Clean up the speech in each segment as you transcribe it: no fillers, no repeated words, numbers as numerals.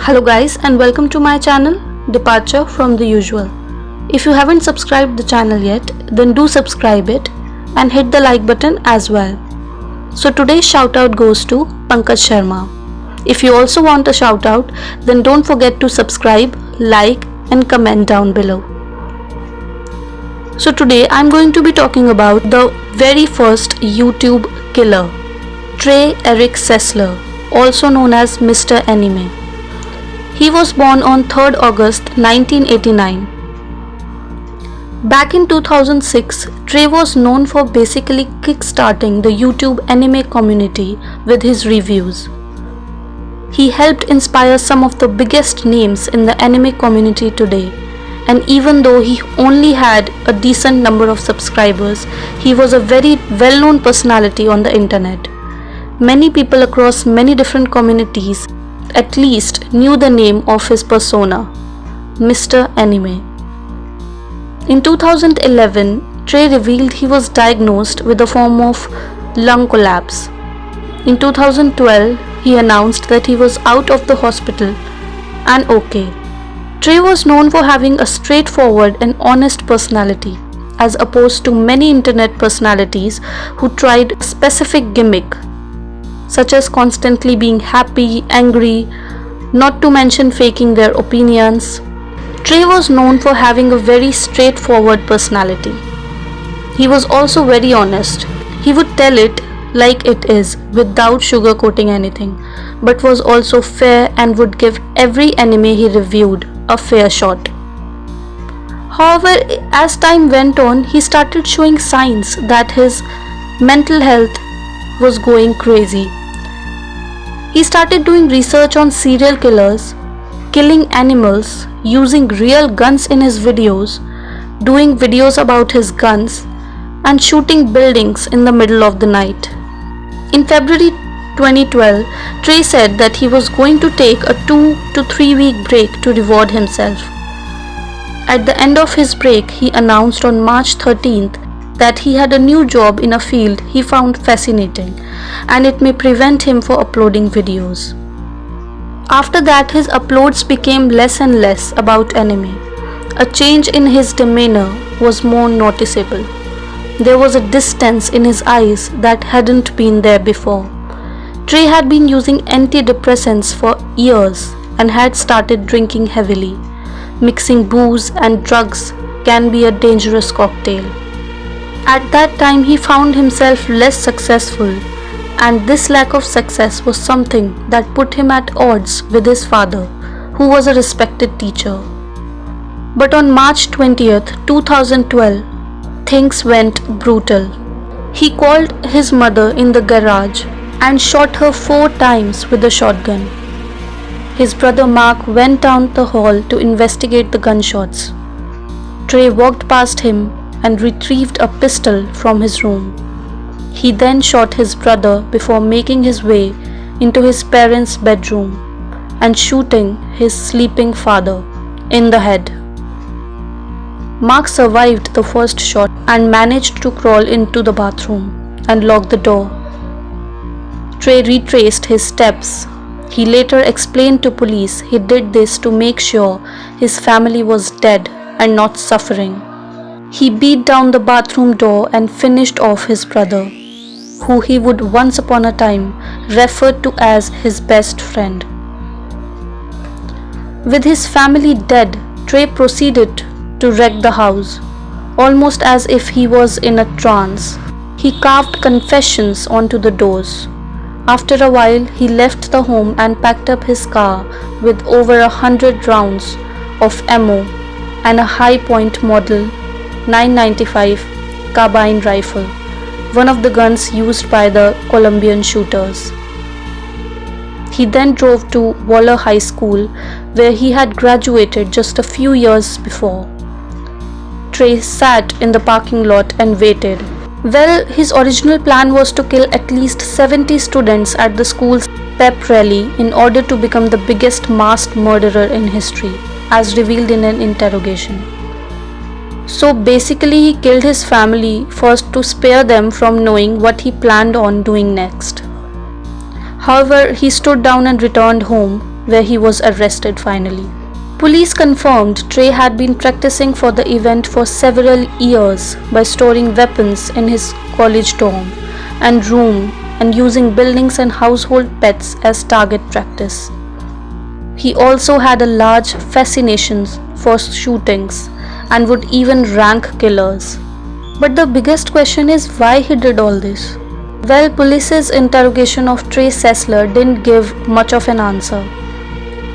Hello guys and welcome to my channel Departure from the Usual. If you haven't subscribed the channel yet, then do subscribe it and hit the like button as well. So today's shout out goes to Pankaj Sharma. If you also want a shout out, then don't forget to subscribe, like and comment down below. So today I'm going to be talking about the very first YouTube killer, Trey Eric Sessler, also known as Mr. Anime. He was born on 3rd August 1989. Back in 2006, Trey was known for basically kickstarting the YouTube anime community with his reviews. He helped inspire some of the biggest names in the anime community today, and even though he only had a decent number of subscribers, he was a very well-known personality on the internet. Many people across many different communities at least knew the name of his persona, Mr. Anime. In 2011, Trey revealed he was diagnosed with a form of lung collapse. In 2012, he announced that he was out of the hospital and okay. Trey was known for having a straightforward and honest personality, as opposed to many internet personalities who tried a specific gimmick, such as constantly being happy, angry, not to mention faking their opinions. Trey was known for having a very straightforward personality. He was also very honest. He would tell it like it is without sugarcoating anything, but was also fair and would give every anime he reviewed a fair shot. However, as time went on, he started showing signs that his mental health was going crazy. He started doing research on serial killers, killing animals, using real guns in his videos, doing videos about his guns, and shooting buildings in the middle of the night. In February 2012, Trey said that he was going to take a 2 to 3 week break to reward himself. At the end of his break, he announced on March 13th that he had a new job in a field he found fascinating, and it may prevent him from uploading videos. After that, his uploads became less and less about anime. A change in his demeanor was more noticeable. There was a distance in his eyes that hadn't been there before. Trey had been using antidepressants for years and had started drinking heavily. Mixing booze and drugs can be a dangerous cocktail. At that time, he found himself less successful, and this lack of success was something that put him at odds with his father, who was a respected teacher. But on March 20th, 2012, things went brutal. He called his mother in the garage and shot her 4 times with a shotgun. His brother Mark went down the hall to investigate the gunshots. Trey walked past him and retrieved a pistol from his room. He then shot his brother before making his way into his parents' bedroom and shooting his sleeping father in the head. Mark survived the first shot and managed to crawl into the bathroom and lock the door. Trey retraced his steps. He later explained to police he did this to make sure his family was dead and not suffering. He beat down the bathroom door and finished off his brother, who he would once upon a time refer to as his best friend. With his family dead, Trey proceeded to wreck the house, almost as if he was in a trance. He carved confessions onto the doors. After a while, he left the home and packed up his car with over 100 rounds of ammo and a high-point model 995 carbine rifle, one of the guns used by the Colombian shooters. He then drove to Waller High School, where he had graduated just a few years before. Trey sat in the parking lot and waited. Well, his original plan was to kill at least 70 students at the school's pep rally in order to become the biggest masked murderer in history, as revealed in an interrogation. So basically, he killed his family first to spare them from knowing what he planned on doing next. However, he stood down and returned home where he was arrested finally. Police confirmed Trey had been practicing for the event for several years by storing weapons in his college dorm and room and using buildings and household pets as target practice. He also had a large fascination for shootings and would even rank killers. But the biggest question is why he did all this. Well, police's interrogation of Trey Sessler didn't give much of an answer.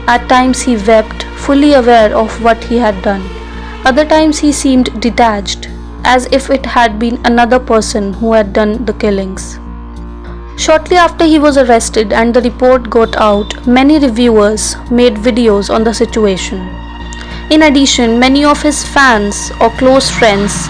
At times he wept, fully aware of what he had done. Other times he seemed detached, as if it had been another person who had done the killings. Shortly after he was arrested and the report got out, many reviewers made videos on the situation. In addition, many of his fans or close friends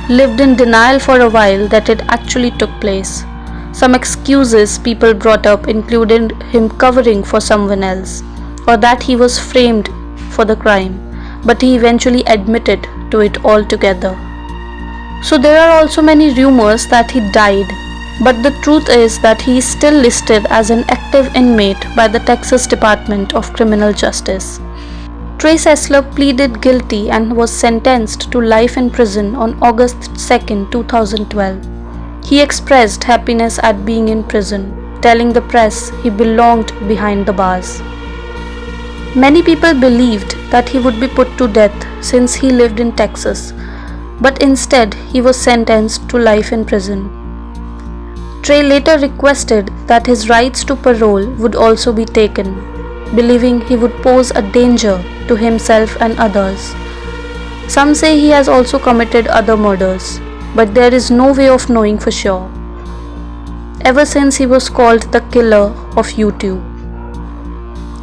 lived in denial for a while that it actually took place. Some excuses people brought up included him covering for someone else, or that he was framed for the crime, but he eventually admitted to it altogether. So there are also many rumors that he died, but the truth is that he is still listed as an active inmate by the Texas Department of Criminal Justice. Trey Sessler pleaded guilty and was sentenced to life in prison on August 2, 2012. He expressed happiness at being in prison, telling the press he belonged behind the bars. Many people believed that he would be put to death since he lived in Texas, but instead he was sentenced to life in prison. Trey later requested that his rights to parole would also be taken, believing he would pose a danger to himself and others. Some say he has also committed other murders, but there is no way of knowing for sure, ever since he was called the killer of YouTube.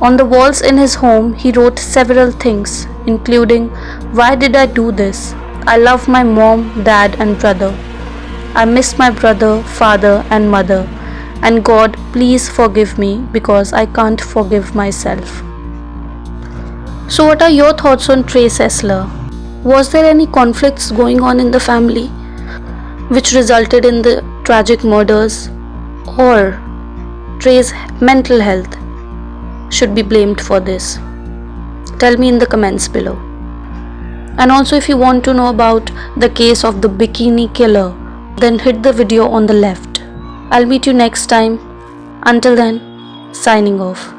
On the walls in his home, he wrote several things, including, "Why did I do this? I love my mom, dad, and brother. I miss my brother, father, and mother. And God, please forgive me because I can't forgive myself." So what are your thoughts on Trey Sessler? Was there any conflicts going on in the family which resulted in the tragic murders, or Trey's mental health should be blamed for this? Tell me in the comments below. And also, if you want to know about the case of the Bikini Killer, then hit the video on the left. I'll meet you next time. Until then, signing off.